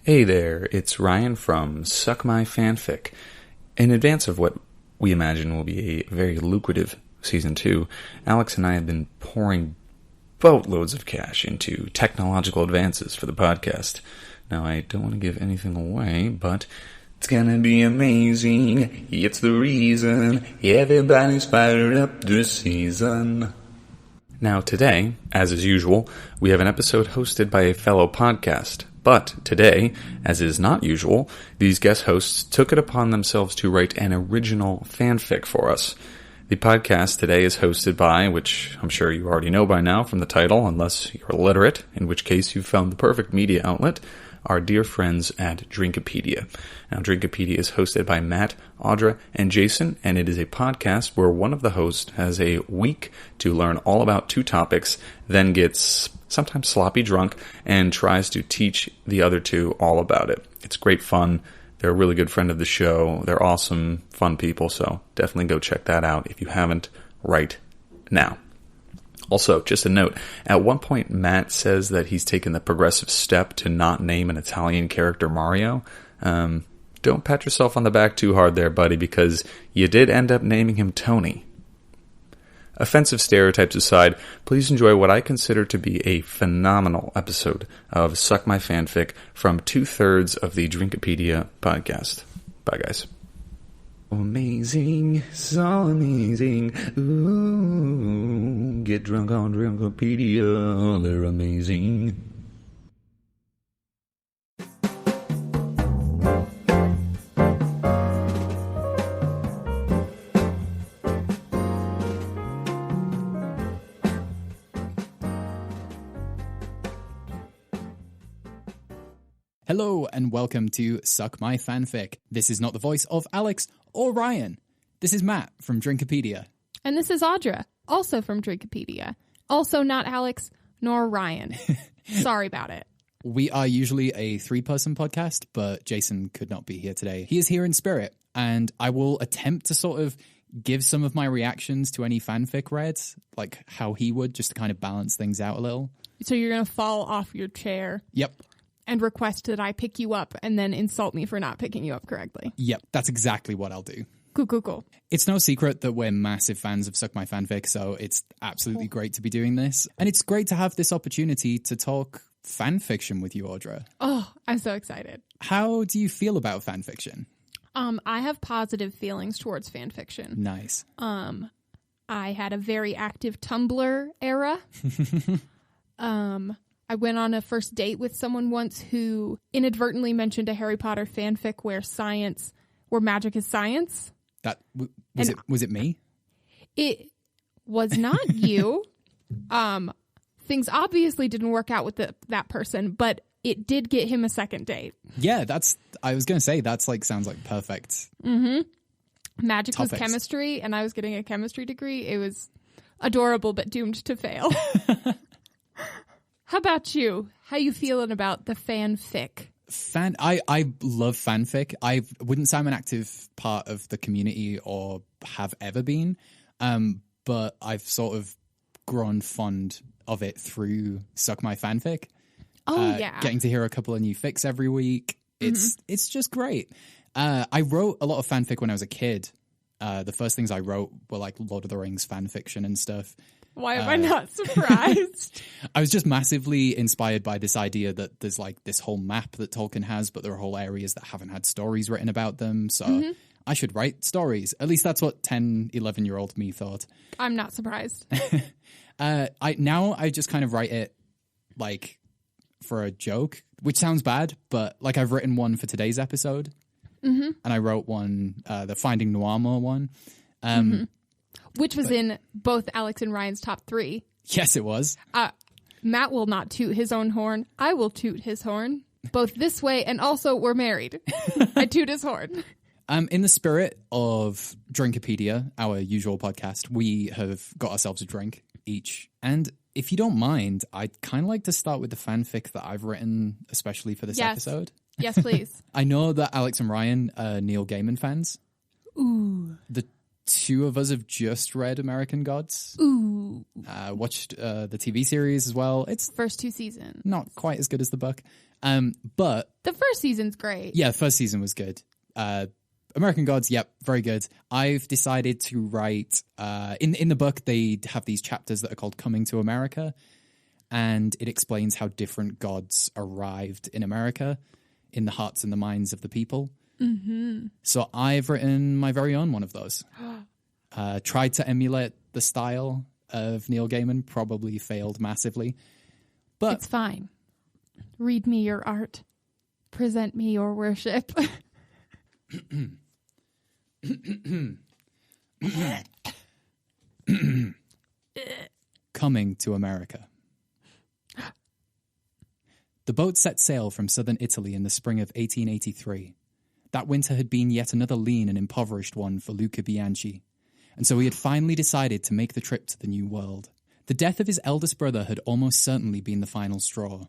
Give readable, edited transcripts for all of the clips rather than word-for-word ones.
Hey there, it's Ryan from Suck My Fanfic. In advance of what we imagine will be a very lucrative Season 2, Alex and I have been pouring boatloads of cash into technological advances for the podcast. Now, I don't want to give anything away, but it's gonna be amazing. It's the reason everybody's fired up this season. Now, today, as is usual, we have an episode hosted by a fellow podcast. But today, as is not usual, these guest hosts took it upon themselves to write an original fanfic for us. The podcast today is hosted by, which I'm sure you already know by now from the title, unless you're illiterate, in which case you've found the perfect media outlet, our dear friends at Drinkipedia. Now, Drinkipedia is hosted by Matt, Audra, and Jason, and it is a podcast where one of the hosts has a week to learn all about two topics, then gets sometimes sloppy drunk, and tries to teach the other two all about it. It's great fun. They're a really good friend of the show. They're awesome, fun people, so definitely go check that out if you haven't right now. Also, just a note, at one point Matt says that he's taken the progressive step to not name an Italian character Mario. Don't pat yourself on the back too hard there, buddy, because you did end up naming him Tony. Offensive stereotypes aside, please enjoy what I consider to be a phenomenal episode of Suck My Fanfic from 2/3 of the Drinkipedia podcast. Bye, guys. Amazing, so amazing. Ooh, get drunk on Drinkipedia, they're amazing. Hello and welcome to Suck My Fanfic. This is not the voice of Alex or Ryan. This is Matt from Drinkipedia. And this is Audra, also from Drinkipedia. Also not Alex nor Ryan. Sorry about it. We are usually a 3-person podcast, but Jason could not be here today. He is here in spirit, and I will attempt to sort of give some of my reactions to any fanfic read, like how he would, just to kind of balance things out a little. So you're going to fall off your chair. Yep. And request that I pick you up and then insult me for not picking you up correctly. Yep, that's exactly what I'll do. Cool. It's no secret that we're massive fans of Suck My Fanfic, so it's absolutely great to be doing this. And it's great to have this opportunity to talk fanfiction with you, Audra. Oh, I'm so excited. How do you feel about fanfiction? I have positive feelings towards fanfiction. Nice. I had a very active Tumblr era. I went on a first date with someone once who inadvertently mentioned a Harry Potter fanfic where magic is science. That was it me? It was not you. Things obviously didn't work out with that person, but it did get him a second date. Yeah, I was going to say, that's sounds like perfect. Mm-hmm. Magic topics. Was chemistry, and I was getting a chemistry degree. It was adorable, but doomed to fail. How about you? How you feeling about the fanfic? I love fanfic. I wouldn't say I'm an active part of the community or have ever been, but I've sort of grown fond of it through Suck My Fanfic. Oh, yeah. Getting to hear a couple of new fics every week. It's just great. I wrote a lot of fanfic when I was a kid. The first things I wrote were like Lord of the Rings fanfiction and stuff. Why am I not surprised? I was just massively inspired by this idea that there's like this whole map that Tolkien has, but there are whole areas that haven't had stories written about them. So I should write stories. At least that's what 10, 11-year-old me thought. I'm not surprised. I just kind of write it like for a joke, which sounds bad, but like I've written one for today's episode. And I wrote one, the Finding Nuamo one. Which was in both Alex and Ryan's top 3. Yes, it was. Matt will not toot his own horn. I will toot his horn. Both this way and also we're married. I toot his horn. In the spirit of Drinkipedia, our usual podcast, we have got ourselves a drink each. And if you don't mind, I'd kind of like to start with the fanfic that I've written, especially for this episode. Yes, please. I know that Alex and Ryan are Neil Gaiman fans. Ooh. The two of us have just read American Gods. Ooh. Watched the TV series as well. It's first 2 seasons. Not quite as good as the book. But the first season's great. yeah, first season was good. American Gods, yep, very good. I've decided to write in the book. They have these chapters that are called "Coming to America," and it explains how different gods arrived in America, in the hearts and the minds of the people. Mm-hmm. So I've written my very own one of those. Tried to emulate the style of Neil Gaiman, probably failed massively. But It's fine. Read me your art. Present me your worship. Coming to America. The boat set sail from southern Italy in the spring of 1883. That winter had been yet another lean and impoverished one for Luca Bianchi, and so he had finally decided to make the trip to the New World. The death of his eldest brother had almost certainly been the final straw.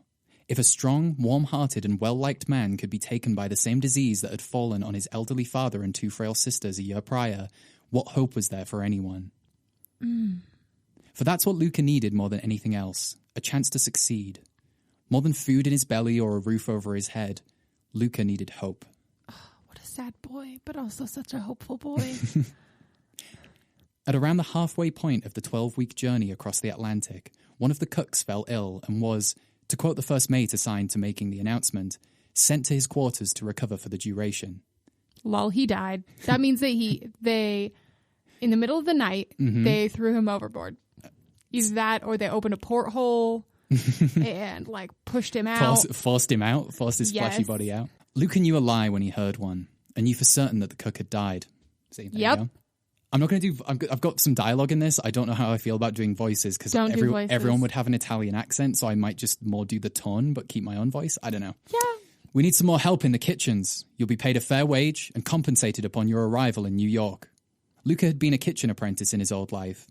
If a strong, warm-hearted and well-liked man could be taken by the same disease that had fallen on his elderly father and two frail sisters a year prior, what hope was there for anyone? For that's what Luca needed more than anything else, a chance to succeed. More than food in his belly or a roof over his head, Luca needed hope. What a sad boy, but also such a hopeful boy. At around the halfway point of the 12-week journey across the Atlantic, one of the cooks fell ill and was, to quote the first mate assigned to making the announcement, sent to his quarters to recover for the duration. Lol, he died. That means that they, in the middle of the night, they threw him overboard. Either that or they opened a porthole and, like, pushed him out. Forced him out, forced his fleshy body out. Luca knew a lie when he heard one, and knew for certain that the cook had died. See, there you go. I'm not going to do... I've got some dialogue in this. I don't know how I feel about doing voices, because everyone would have an Italian accent, so I might just more do the tone, but keep my own voice. I don't know. Yeah. We need some more help in the kitchens. You'll be paid a fair wage and compensated upon your arrival in New York. Luca had been a kitchen apprentice in his old life.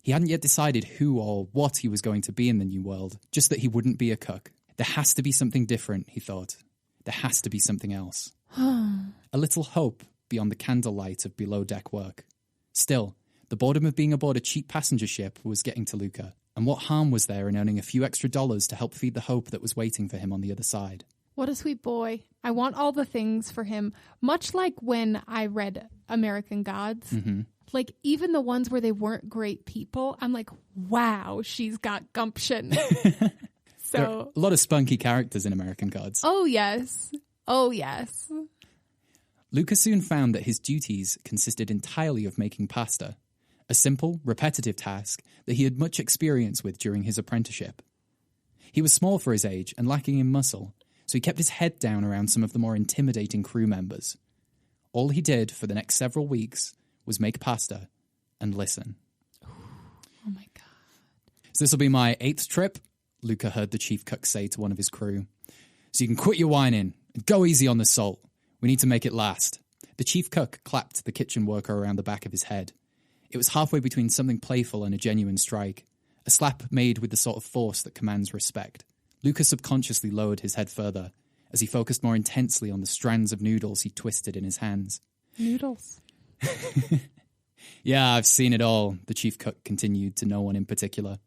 He hadn't yet decided who or what he was going to be in the new world, just that he wouldn't be a cook. There has to be something different, he thought. There has to be something else. A little hope beyond the candlelight of below-deck work. Still, the boredom of being aboard a cheap passenger ship was getting to Luca, and what harm was there in earning a few extra dollars to help feed the hope that was waiting for him on the other side? What a sweet boy. I want all the things for him, much like when I read American Gods. Mm-hmm. Like, even the ones where they weren't great people, I'm like, wow, she's got gumption. There are a lot of spunky characters in American Gods. Oh, yes. Oh, yes. Luca soon found that his duties consisted entirely of making pasta, a simple, repetitive task that he had much experience with during his apprenticeship. He was small for his age and lacking in muscle, so he kept his head down around some of the more intimidating crew members. All he did for the next several weeks was make pasta and listen. Oh my God. So this will be my 8th trip, Luca heard the chief cook say to one of his crew. So you can quit your whining and go easy on the salt. We need to make it last. The chief cook clapped the kitchen worker around the back of his head. It was halfway between something playful and a genuine strike, a slap made with the sort of force that commands respect. Luca subconsciously lowered his head further as he focused more intensely on the strands of noodles he twisted in his hands. Noodles. Yeah, I've seen it all, the chief cook continued to no one in particular.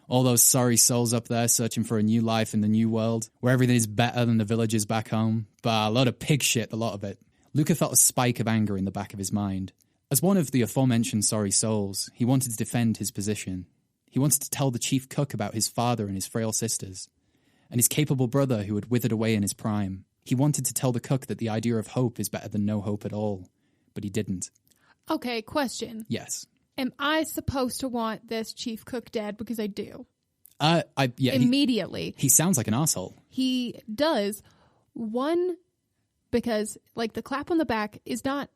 All those sorry souls up there searching for a new life in the new world, where everything is better than the villages back home. But a lot of pig shit, a lot of it. Luca felt a spike of anger in the back of his mind. As one of the aforementioned sorry souls, he wanted to defend his position. He wanted to tell the chief cook about his father and his frail sisters, and his capable brother who had withered away in his prime. He wanted to tell the cook that the idea of hope is better than no hope at all, but he didn't. Okay, question. Yes. Am I supposed to want this chief cook dead? Because I do. Yeah. Immediately. He sounds like an asshole. He does. One, because, like, the clap on the back is not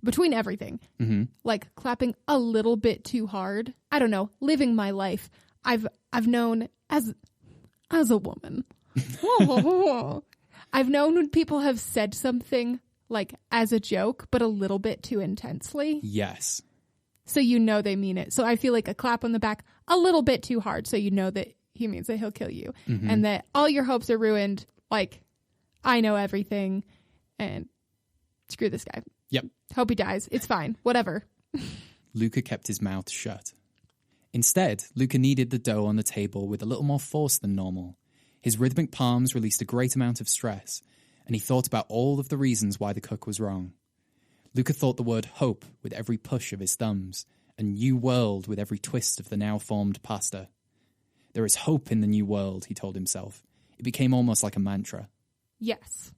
between everything. Mm-hmm. Like, clapping a little bit too hard. I don't know. Living my life, I've known as a woman. I've known when people have said something, like, as a joke, but a little bit too intensely. Yes. So you know they mean it. So I feel like a clap on the back a little bit too hard, so you know that he means that he'll kill you. Mm-hmm. And that all your hopes are ruined. Like, I know everything. And screw this guy. Yep. Hope he dies. It's fine. Whatever. Luca kept his mouth shut. Instead, Luca kneaded the dough on the table with a little more force than normal. His rhythmic palms released a great amount of stress, and he thought about all of the reasons why the cook was wrong. Luca thought the word hope with every push of his thumbs, and new world with every twist of the now-formed pasta. There is hope in the new world, he told himself. It became almost like a mantra. Yes.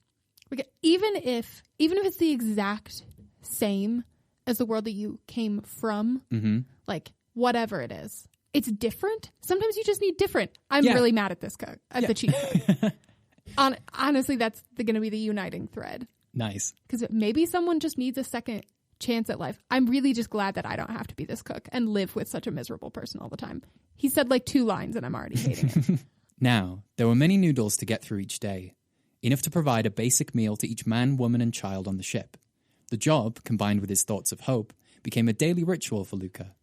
Even if it's the exact same as the world that you came from, like whatever it is, it's different. Sometimes you just need different. I'm really mad at this cook, at the chief cook. Honestly, that's going to be the uniting thread. Nice. Because maybe someone just needs a second chance at life. I'm really just glad that I don't have to be this cook and live with such a miserable person all the time. He said like 2 lines and I'm already hating it. Now, there were many noodles to get through each day, enough to provide a basic meal to each man, woman, and child on the ship. The job, combined with his thoughts of hope, became a daily ritual for Luca.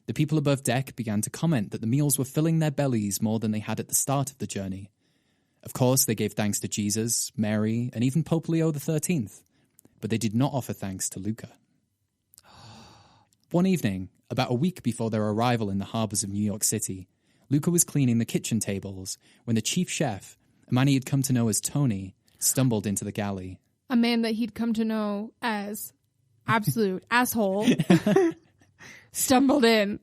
The people above deck began to comment that the meals were filling their bellies more than they had at the start of the journey. Of course, they gave thanks to Jesus, Mary, and even Pope Leo XIII, but they did not offer thanks to Luca. One evening, about a week before their arrival in the harbours of New York City, Luca was cleaning the kitchen tables when the chief chef, a man he had come to know as Tony, stumbled into the galley. A man that he'd come to know as absolute asshole stumbled in.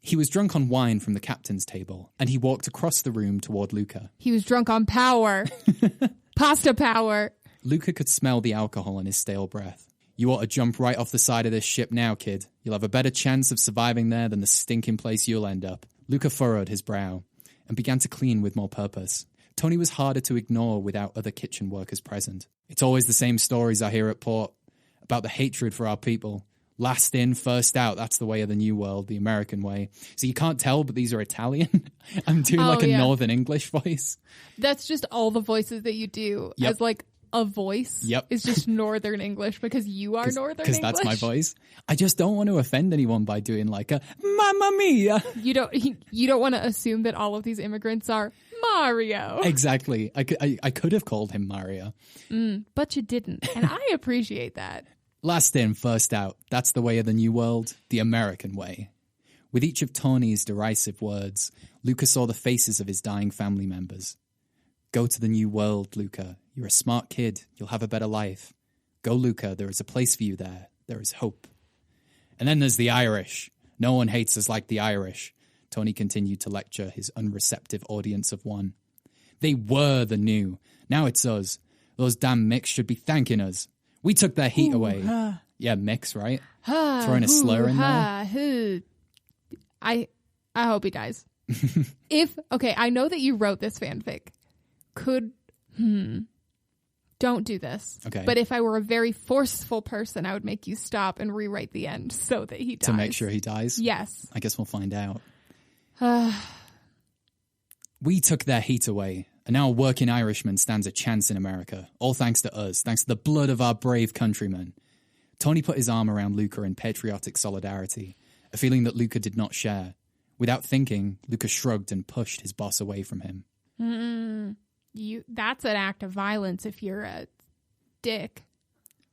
He was drunk on wine from the captain's table, and he walked across the room toward Luca. He was drunk on power. Pasta power. Luca could smell the alcohol in his stale breath. You ought to jump right off the side of this ship now, kid. You'll have a better chance of surviving there than the stinking place you'll end up. Luca furrowed his brow and began to clean with more purpose. Tony was harder to ignore without other kitchen workers present. It's always the same stories I hear at port about the hatred for our people. Last in, first out. That's the way of the new world, the American way. So you can't tell, but these are Italian. I'm doing a Northern English voice. That's just all the voices that you do as like a voice. Yep. Is just Northern English because you are Northern English. Because that's my voice. I just don't want to offend anyone by doing like a Mamma Mia. You don't want to assume that all of these immigrants are Mario. Exactly. I could have called him Mario. But you didn't. And I appreciate that. Last in, first out. That's the way of the new world, the American way. With each of Tony's derisive words, Luca saw the faces of his dying family members. Go to the new world, Luca. You're a smart kid. You'll have a better life. Go, Luca. There is a place for you there. There is hope. And then there's the Irish. No one hates us like the Irish. Tony continued to lecture his unreceptive audience of one. They were the new. Now it's us. Those damn micks should be thanking us. We took their heat away. Yeah, mix, right? Throwing a slur in there. I hope he dies. I know that you wrote this fanfic. Don't do this. Okay. But if I were a very forceful person, I would make you stop and rewrite the end so that he dies. To make sure he dies? Yes. I guess we'll find out. We took their heat away. And now a working Irishman stands a chance in America, all thanks to us, thanks to the blood of our brave countrymen. Tony put his arm around Luca in patriotic solidarity, a feeling that Luca did not share. Without thinking, Luca shrugged and pushed his boss away from him. That's an act of violence if you're a dick.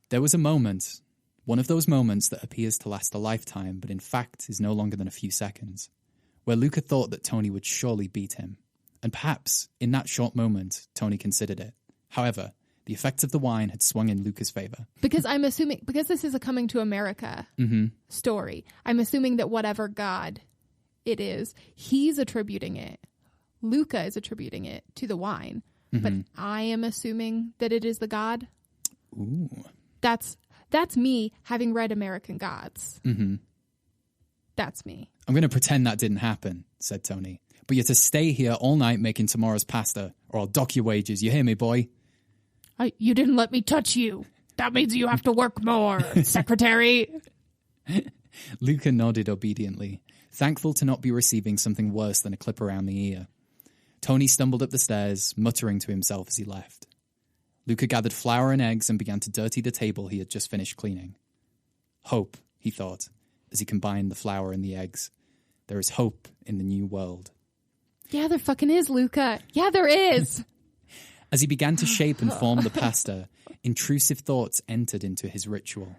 There was a moment, one of those moments that appears to last a lifetime, but in fact is no longer than a few seconds, where Luca thought that Tony would surely beat him. And perhaps, in that short moment, Tony considered it. However, the effects of the wine had swung in Luca's favor. Because I'm assuming, because this is a coming to America story, I'm assuming that whatever God it is, he's attributing it. Luca is attributing it to the wine. But I am assuming that it is the God. Ooh. That's me having read American Gods. That's me. I'm going to pretend that didn't happen, said Tony. But you're to stay here all night making tomorrow's pasta, or I'll dock your wages. You hear me, boy? You didn't let me touch you. That means you have to work more, secretary. Luca nodded obediently, thankful to not be receiving something worse than a clip around the ear. Tony stumbled up the stairs, muttering to himself as he left. Luca gathered flour and eggs and began to dirty the table he had just finished cleaning. Hope, he thought, as he combined the flour and the eggs. There is hope in the new world. Yeah, there fucking is, Luca. Yeah, there is. As he began to shape and form the pasta, intrusive thoughts entered into his ritual.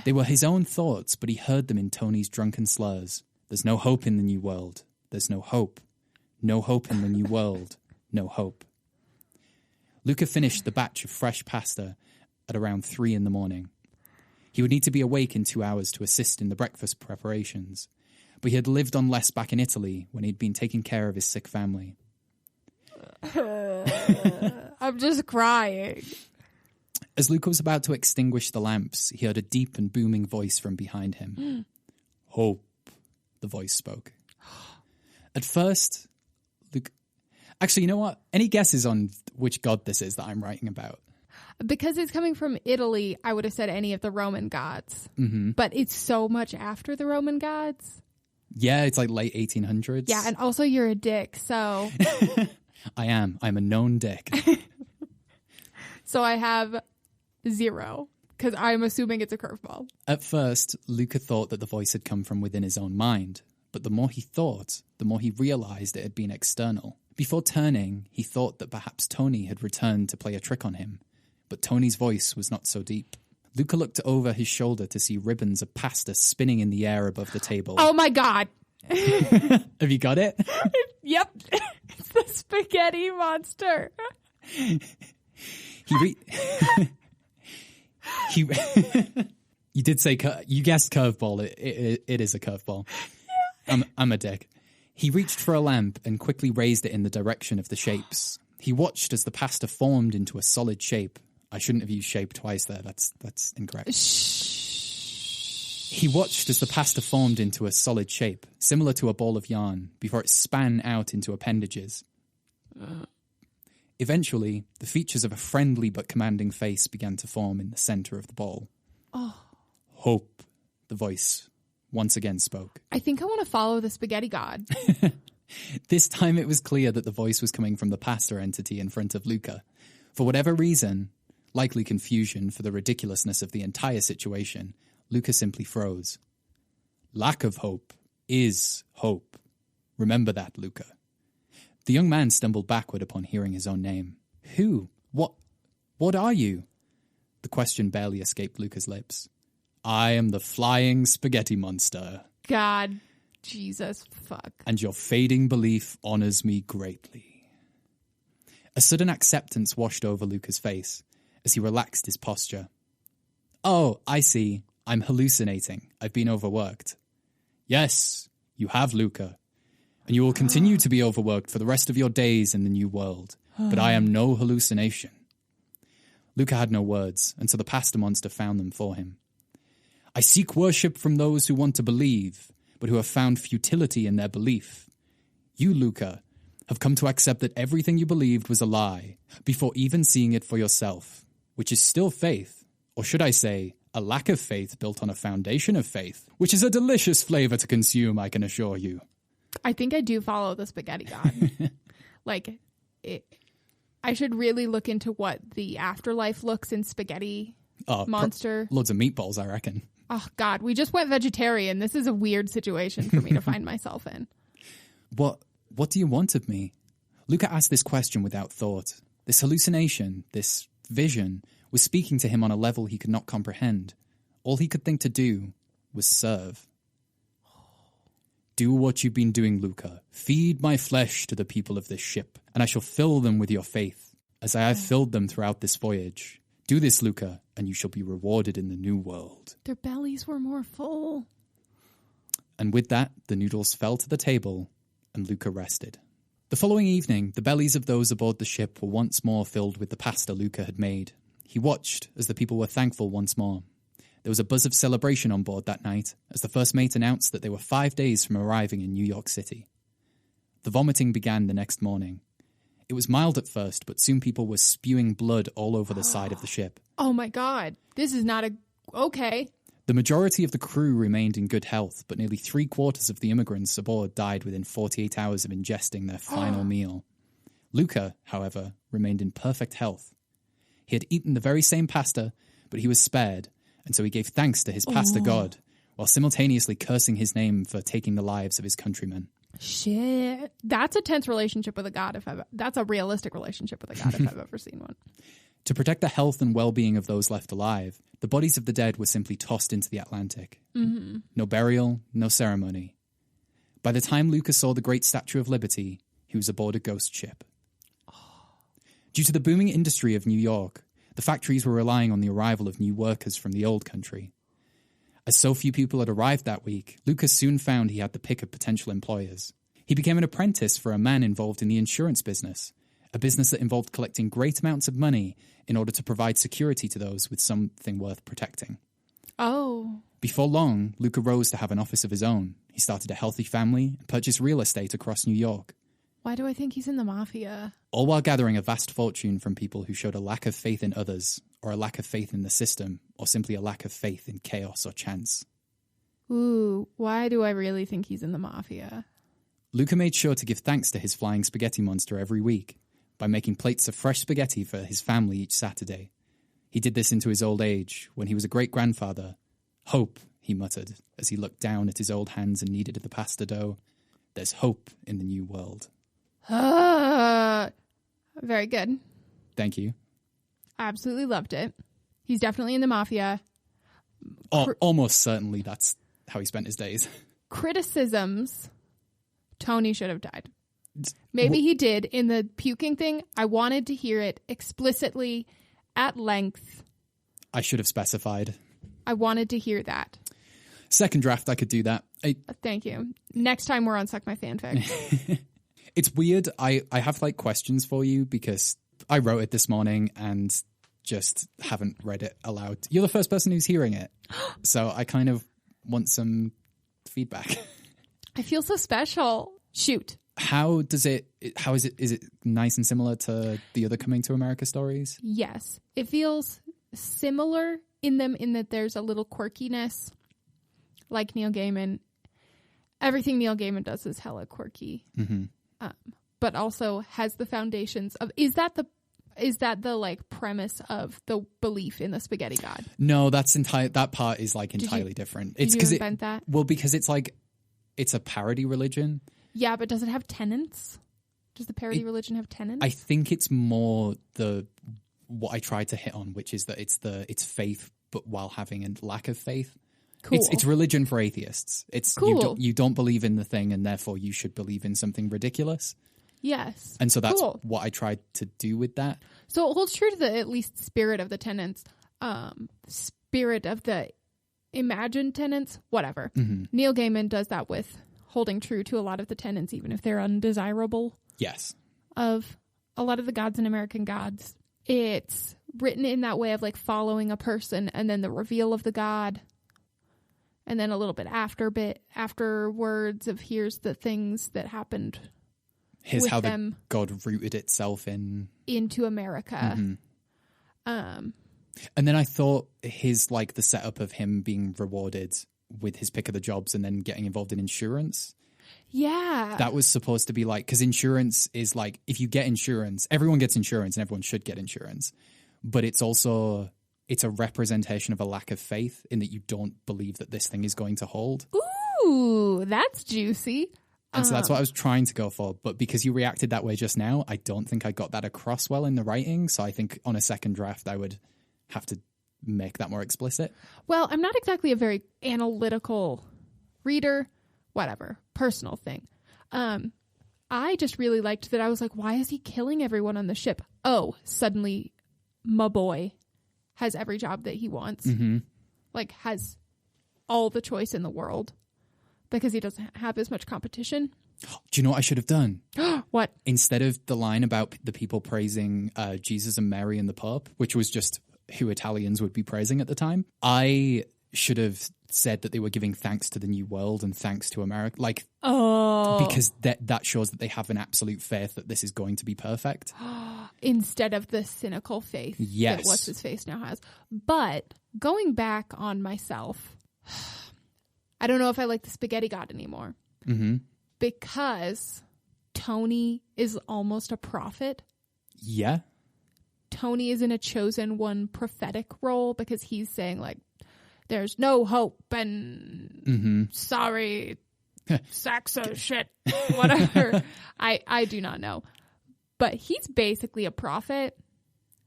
They were his own thoughts, but he heard them in Tony's drunken slurs. There's no hope in the new world. There's no hope. No hope in the new world. No hope. Luca finished the batch of fresh pasta at around 3 a.m. He would need to be awake in 2 hours to assist in the breakfast preparations, but he had lived on less back in Italy when he'd been taking care of his sick family. I'm just crying. As Luca was about to extinguish the lamps, he heard a deep and booming voice from behind him. Hope, the voice spoke. At first, Luca... Actually, you know what? Any guesses on which god this is that I'm writing about? Because it's coming from Italy, I would have said any of the Roman gods. Mm-hmm. But it's so much after the Roman gods. Yeah, it's like late 1800s. Yeah, and also you're a dick, so... I am. I'm a known dick. So I have 0, because I'm assuming it's a curveball. At first, Luca thought that the voice had come from within his own mind, but the more he thought, the more he realized it had been external. Before turning, he thought that perhaps Tony had returned to play a trick on him, but Tony's voice was not so deep. Luca looked over his shoulder to see ribbons of pasta spinning in the air above the table. Oh my god! Have you got it? Yep. It's the spaghetti monster. You did say, you guessed curveball. It is a curveball. Yeah. I'm a dick. He reached for a lamp and quickly raised it in the direction of the shapes. He watched as the pasta formed into a solid shape. I shouldn't have used shape twice there. That's incorrect. He watched as the pasta formed into a solid shape, similar to a ball of yarn, before it span out into appendages. Eventually, the features of a friendly but commanding face began to form in the center of the ball. Oh. Hope, the voice once again spoke. I think I want to follow the spaghetti god. This time it was clear that the voice was coming from the pasta entity in front of Luca. For whatever reason, likely confusion for the ridiculousness of the entire situation, Luca simply froze. Lack of hope is hope. Remember that, Luca. The young man stumbled backward upon hearing his own name. Who? What are you? The question barely escaped Luca's lips. I am the flying spaghetti monster. God, Jesus, fuck. And your fading belief honors me greatly. A sudden acceptance washed over Luca's face as he relaxed his posture. Oh, I see. I'm hallucinating. I've been overworked. Yes, you have, Luca. And you will continue to be overworked for the rest of your days in the new world. But I am no hallucination. Luca had no words, and so the pasta monster found them for him. I seek worship from those who want to believe, but who have found futility in their belief. You, Luca, have come to accept that everything you believed was a lie, before even seeing it for yourself, which is still faith, or should I say, a lack of faith built on a foundation of faith, which is a delicious flavor to consume, I can assure you. I think I do follow the spaghetti god. I should really look into what the afterlife looks in spaghetti monster. Loads of meatballs, I reckon. Oh, God, we just went vegetarian. This is a weird situation for me to find myself in. What do you want of me? Luca asked this question without thought. This hallucination, this vision, was speaking to him on a level he could not comprehend. All he could think to do was serve. Do what you've been doing, Luca. Feed my flesh to the people of this ship, and I shall fill them with your faith, as I have filled them throughout this voyage. Do this, Luca, and you shall be rewarded in the new world. Their bellies were more full. And with that, the noodles fell to the table, and Luca rested. The following evening, the bellies of those aboard the ship were once more filled with the pasta Luca had made. He watched as the people were thankful once more. There was a buzz of celebration on board that night, as the first mate announced that they were 5 days from arriving in New York City. The vomiting began the next morning. It was mild at first, but soon people were spewing blood all over the side of the ship. Oh my God, this is not okay. The majority of the crew remained in good health, but nearly 3/4 of the immigrants aboard died within 48 hours of ingesting their final meal. Luca, however, remained in perfect health. He had eaten the very same pasta, but he was spared, and so he gave thanks to his pasta god, while simultaneously cursing his name for taking the lives of his countrymen. Shit. That's a tense relationship with a god that's a realistic relationship with a god if I've ever seen one. To protect the health and well-being of those left alive, the bodies of the dead were simply tossed into the Atlantic. No burial, no ceremony. By the time Luca saw the Great Statue of Liberty, he was aboard a ghost ship. Due to the booming industry of New York, the factories were relying on the arrival of new workers from the old country. As so few people had arrived that week, Lucas soon found he had the pick of potential employers. He became an apprentice for a man involved in the insurance business, a business that involved collecting great amounts of money in order to provide security to those with something worth protecting. Oh. Before long, Luca rose to have an office of his own. He started a healthy family and purchased real estate across New York. Why do I think he's in the mafia? All while gathering a vast fortune from people who showed a lack of faith in others, or a lack of faith in the system, or simply a lack of faith in chaos or chance. Ooh, why do I really think he's in the mafia? Luca made sure to give thanks to his flying spaghetti monster every week by making plates of fresh spaghetti for his family each Saturday. He did this into his old age, when he was a great-grandfather. Hope, he muttered, as he looked down at his old hands and kneaded the pasta dough. There's hope in the new world. Very good. Thank you. Absolutely loved it. He's definitely in the mafia. Almost certainly that's how he spent his days. Criticisms. Tony should have died. Maybe he did. In the puking thing, I wanted to hear it explicitly at length. I should have specified. I wanted to hear that. Second draft, I could do that. Thank you. Next time we're on Suck My Fanfic. It's weird. I have like questions for you because I wrote it this morning and just haven't read it aloud. You're the first person who's hearing it. So I kind of want some feedback. I feel so special. Shoot. Is it nice and similar to the other Coming to America stories? Yes. It feels similar in them in that there's a little quirkiness like Neil Gaiman. Everything Neil Gaiman does is hella quirky. Mm-hmm. But also has the foundations of is that the like premise of the belief in the spaghetti god? No, that part is like entirely different. It's did you invent that? Well, because it's like it's a parody religion. Yeah, but does it have tenets? Does the parody religion have tenets? I think it's more what I tried to hit on, which is that it's faith, but while having a lack of faith. Cool. It's religion for atheists. It's cool. You don't believe in the thing, and therefore you should believe in something ridiculous. Yes. And so that's what I tried to do with that. So it holds true to the at least spirit of the tenets, spirit of the imagined tenets, whatever. Mm-hmm. Neil Gaiman does that with holding true to a lot of the tenets, even if they're undesirable. Yes. Of a lot of the gods and American gods. It's written in that way of like following a person and then the reveal of the god. And then a little bit afterwards of here's the things that happened. Here's how them God rooted itself into America. Mm-hmm. And then I thought the setup of him being rewarded with his pick of the jobs and then getting involved in insurance. Yeah. That was supposed to be like, because insurance is like, if you get insurance, everyone gets insurance and everyone should get insurance. But it's also, it's a representation of a lack of faith in that you don't believe that this thing is going to hold. Ooh, that's juicy. And so that's what I was trying to go for. But because you reacted that way just now, I don't think I got that across well in the writing. So I think on a second draft, I would have to make that more explicit. Well, I'm not exactly a very analytical reader. Whatever. Personal thing. I just really liked that I was like, why is he killing everyone on the ship? Oh, suddenly my boy has every job that he wants. Mm-hmm. Like, has all the choice in the world because he doesn't have as much competition. Do you know what I should have done? What? Instead of the line about the people praising Jesus and Mary and the Pope, which was just who Italians would be praising at the time, I should have said that they were giving thanks to the new world and thanks to America. Like, because that shows that they have an absolute faith that this is going to be perfect. Instead of the cynical faith that What's-His-Face now has. But going back on myself, I don't know if I like the spaghetti god anymore. Mm-hmm. Because Tony is almost a prophet. Yeah. Tony is in a chosen one prophetic role because he's saying like, there's no hope and sorry, Saxo shit, whatever. I do not know. But he's basically a prophet.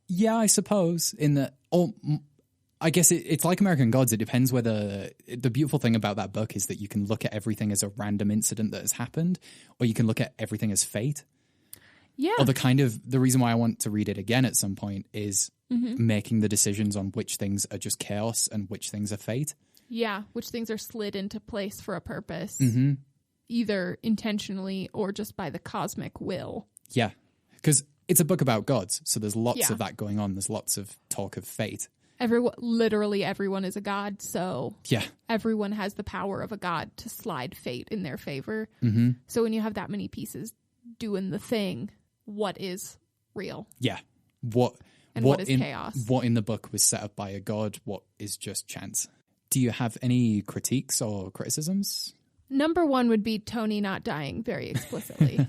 Yeah, I suppose. I guess it's like American Gods. It depends whether... The beautiful thing about that book is that you can look at everything as a random incident that has happened, or you can look at everything as fate. Yeah. Or the reason why I want to read it again at some point is making the decisions on which things are just chaos and which things are fate. Yeah, which things are slid into place for a purpose, either intentionally or just by the cosmic will. Yeah, because it's a book about gods, so there's lots Yeah. of that going on. There's lots of talk of fate. Literally everyone is a god, so Yeah, everyone has the power of a god to slide fate in their favor. So when you have that many pieces doing the thing, what is real? yeah. What is chaos? What in the book was set up by a god? What is just chance? Do you have any critiques or criticisms? Number one would be Tony not dying very explicitly.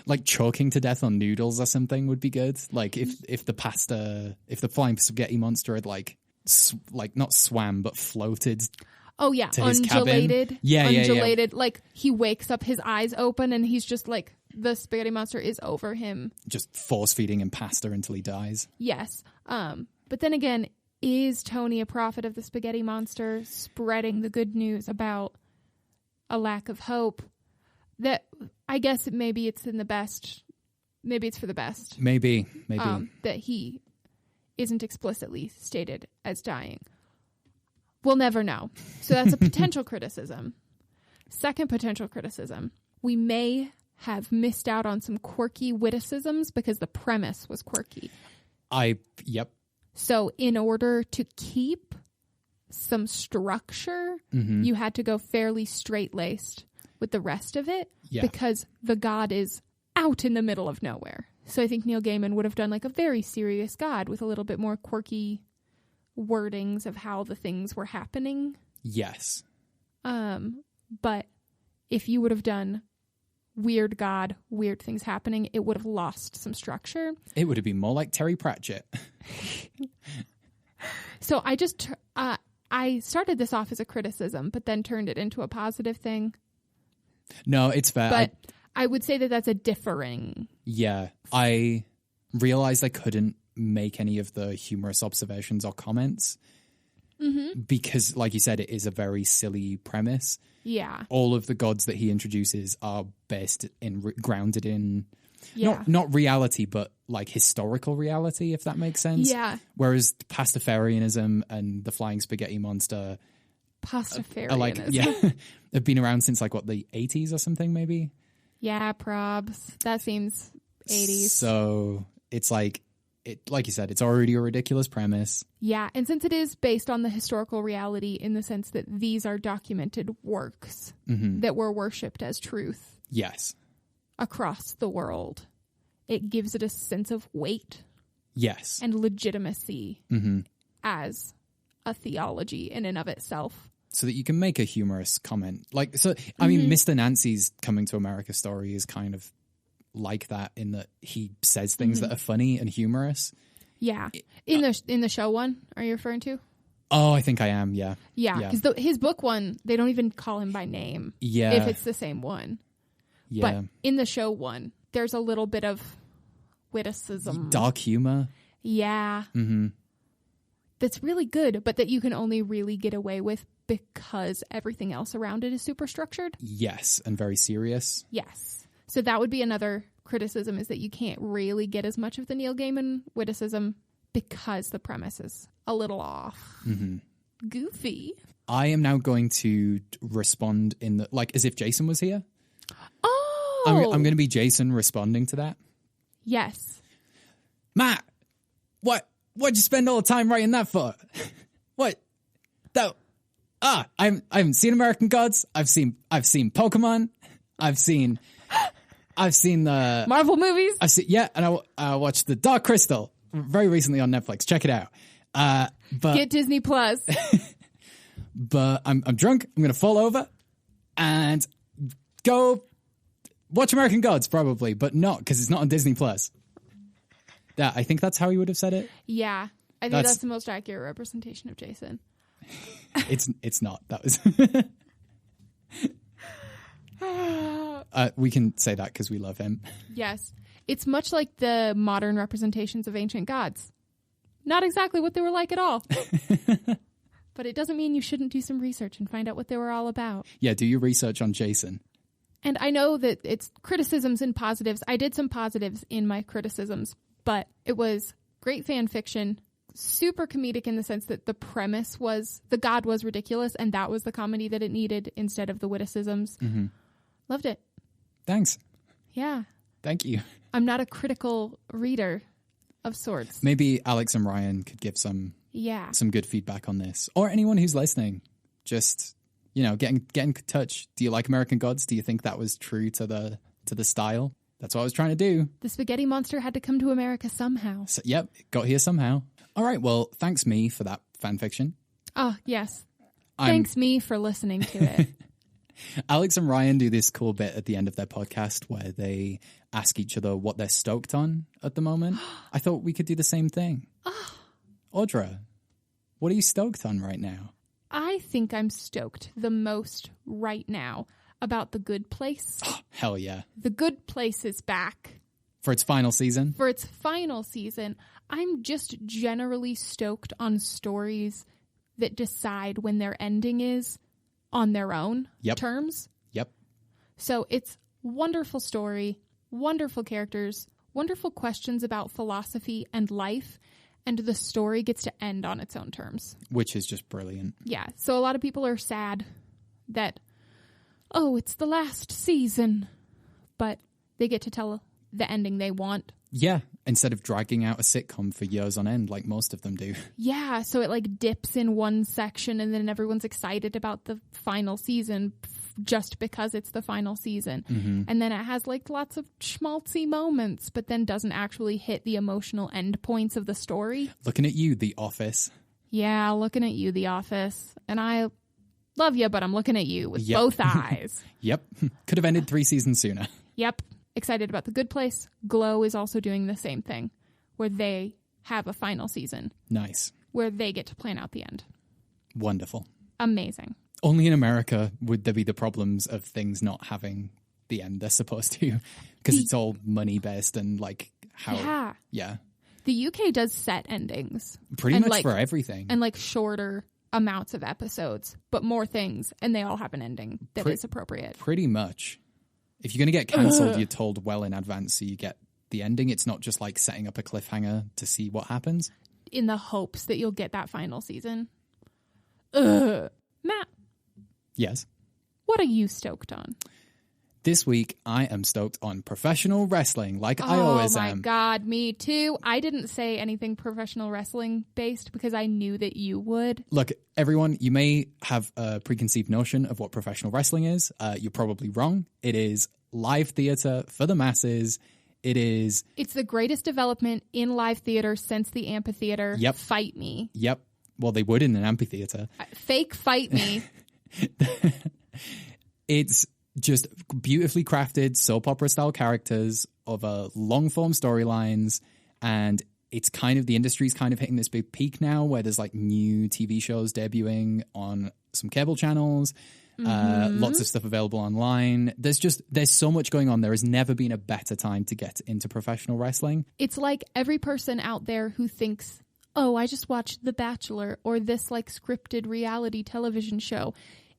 Like choking to death on noodles or something would be good. Like if the flying spaghetti monster had like not swam but floated. Oh yeah, to his undulated. cabin. Yeah. Undulated. Like he wakes up, his eyes open, and he's just like the spaghetti monster is over him. Just force feeding him pasta until he dies. Yes. But then again, is Tony a prophet of the spaghetti monster, spreading the good news about a lack of hope? That I guess maybe it's in the best. Maybe it's for the best. Maybe. That he isn't explicitly stated as dying. We'll never know. So that's a potential criticism. Second potential criticism. We may have missed out on some quirky witticisms because the premise was quirky. Yep. So in order to keep some structure, you had to go fairly straight-laced with the rest of it because the god is out in the middle of nowhere. So I think Neil Gaiman would have done like a very serious god with a little bit more quirky wordings of how the things were happening. Yes. But if you would have done weird god, weird things happening, it would have lost some structure. It would have been more like Terry Pratchett. So I just I started this off as a criticism, but then turned it into a positive thing. No, it's fair. But I would say that that's a differing. Yeah. I realized I couldn't make any of the humorous observations or comments because, like you said, it is a very silly premise. Yeah. All of the gods that he introduces are based in, grounded in, Yeah. not reality, but like historical reality, if that makes sense. Yeah. Whereas Pastafarianism and the flying spaghetti monster Pastafarianism. are like, have been around since like what, the 80s or something, maybe? Yeah, probs. That seems 80s. So it's like you said, it's already a ridiculous premise. Yeah, and since it is based on the historical reality in the sense that these are documented works that were worshipped as truth Yes. across the world, it gives it a sense of weight Yes. and legitimacy as a theology in and of itself. So that you can make a humorous comment. Like, so, I mean, Mr. Nancy's Coming to America story is kind of like that in that he says things that are funny and humorous. Yeah. In the show one, are you referring to? Oh, I think I am, yeah. Yeah, because his book one, they don't even call him by name. Yeah. If it's the same one. Yeah. But in the show one, there's a little bit of witticism. Dark humor. Yeah. That's really good, but that you can only really get away with because everything else around it is super structured. Yes, and very serious. Yes. So that would be another criticism, is that you can't really get as much of the Neil Gaiman witticism because the premise is a little off. Goofy. I am now going to respond in the, like, as if Jason was here. Oh! I'm going to be Jason responding to that. Yes. Matt, what'd you spend all the time writing that for? What? That, I haven't seen American Gods. I've seen Pokemon. I've seen the Marvel movies? and I watched The Dark Crystal very recently on Netflix. Check it out. But Get Disney Plus. but I'm drunk. I'm going to fall over and go watch American Gods probably, but not because it's not on Disney Plus. Yeah, I think that's how he would have said it. Yeah. I think that's the most accurate representation of Jason. It's not. That was we can say that because we love him. Yes. It's much like the modern representations of ancient gods. Not exactly what they were like at all. But it doesn't mean you shouldn't do some research and find out what they were all about. Yeah, do your research on Jason. And I know that it's criticisms and positives. I did some positives in my criticisms, but it was great fan fiction, super comedic in the sense that the premise was the god was ridiculous, and that was the comedy that it needed instead of the witticisms. Mm-hmm. Loved it. Thanks. Yeah. Thank you. I'm not a critical reader of sorts. Maybe Alex and Ryan could give some good feedback on this, or anyone who's listening. Just, get in touch. Do you like American Gods? Do you think that was true to the style? That's what I was trying to do. The spaghetti monster had to come to America somehow. So, yep, got here somehow. All right, well, thanks me for that fan fiction. Oh, yes. Thanks me for listening to it. Alex and Ryan do this cool bit at the end of their podcast where they ask each other what they're stoked on at the moment. I thought we could do the same thing. Audra, what are you stoked on right now? I think I'm stoked the most right now about The Good Place. Hell yeah. The Good Place is back. For its final season? For its final season. I'm just generally stoked on stories that decide when their ending is on their own terms. Yep. So it's wonderful story, wonderful characters, wonderful questions about philosophy and life, and the story gets to end on its own terms. Which is just brilliant. Yeah. So a lot of people are sad that, it's the last season, but they get to tell the ending they want. Yeah, instead of dragging out a sitcom for years on end like most of them do. Yeah, so it dips in one section and then everyone's excited about the final season just because it's the final season. Mm-hmm. And then it has lots of schmaltzy moments, but then doesn't actually hit the emotional end points of the story. Looking at you, The Office. Yeah, looking at you, The Office. And I love you, but I'm looking at you with both eyes. Yep. Could have ended 3 seasons sooner. Yep. Excited about The Good Place. Glow is also doing the same thing, where they have a final season. Nice. Where they get to plan out the end. Wonderful. Amazing. Only in America would there be the problems of things not having the end they're supposed to, because it's all money based and how. Yeah. The UK does set endings. Pretty much for everything. And shorter amounts of episodes, but more things, and they all have an ending that is appropriate. Pretty much. If you're going to get cancelled, you're told well in advance so you get the ending. It's not just setting up a cliffhanger to see what happens. In the hopes that you'll get that final season. Matt. Yes? What are you stoked on? This week, I am stoked on professional wrestling, I always am. Oh my God, me too. I didn't say anything professional wrestling based because I knew that you would. Look, everyone, you may have a preconceived notion of what professional wrestling is. You're probably wrong. It is live theater for the masses. It's the greatest development in live theater since the amphitheater. Yep. Fight me. Yep. Well, they would in an amphitheater. Fake fight me. It's just beautifully crafted soap opera style characters of long form storylines, and it's the industry's kind of hitting this big peak now where there's new TV shows debuting on some cable channels, lots of stuff available online. There's so much going on. There has never been a better time to get into professional wrestling. It's like every person out there who thinks, I just watched The Bachelor or this scripted reality television show.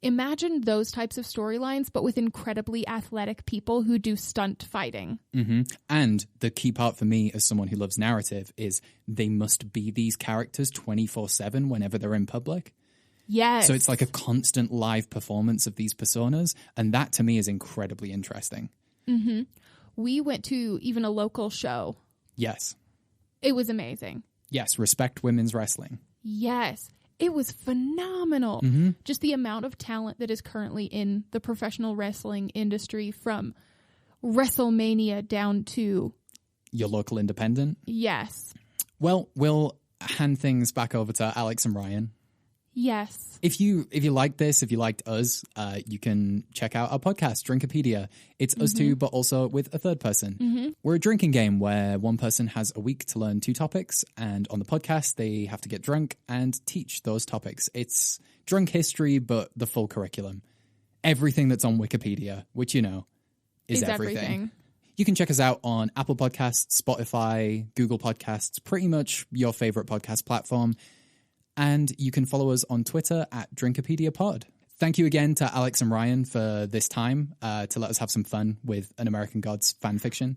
Imagine those types of storylines, but with incredibly athletic people who do stunt fighting. Mm-hmm. And the key part for me as someone who loves narrative is they must be these characters 24/7 whenever they're in public. Yes. So it's a constant live performance of these personas. And that to me is incredibly interesting. Mm-hmm. We went to even a local show. Yes. It was amazing. Yes. Respect women's wrestling. Yes. It was phenomenal. Mm-hmm. Just the amount of talent that is currently in the professional wrestling industry, from WrestleMania down to your local independent. Yes. Well, we'll hand things back over to Alex and Ryan. Yes. If you like this, if you liked us, you can check out our podcast, Drinkipedia. It's us two, but also with a third person. Mm-hmm. We're a drinking game where one person has a week to learn 2 topics, and on the podcast, they have to get drunk and teach those topics. It's drunk history, but the full curriculum. Everything that's on Wikipedia, which is everything. You can check us out on Apple Podcasts, Spotify, Google Podcasts, pretty much your favorite podcast platform. And you can follow us on Twitter at DrinkipediaPod. Thank you again to Alex and Ryan for this time to let us have some fun with an American Gods fan fiction.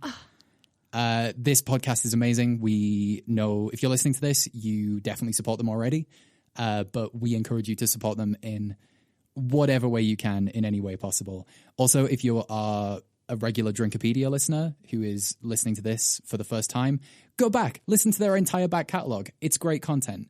This podcast is amazing. We know if you're listening to this, you definitely support them already, but we encourage you to support them in whatever way you can, in any way possible. Also, if you are a regular Drinkipedia listener who is listening to this for the first time, go back, listen to their entire back catalogue. It's great content.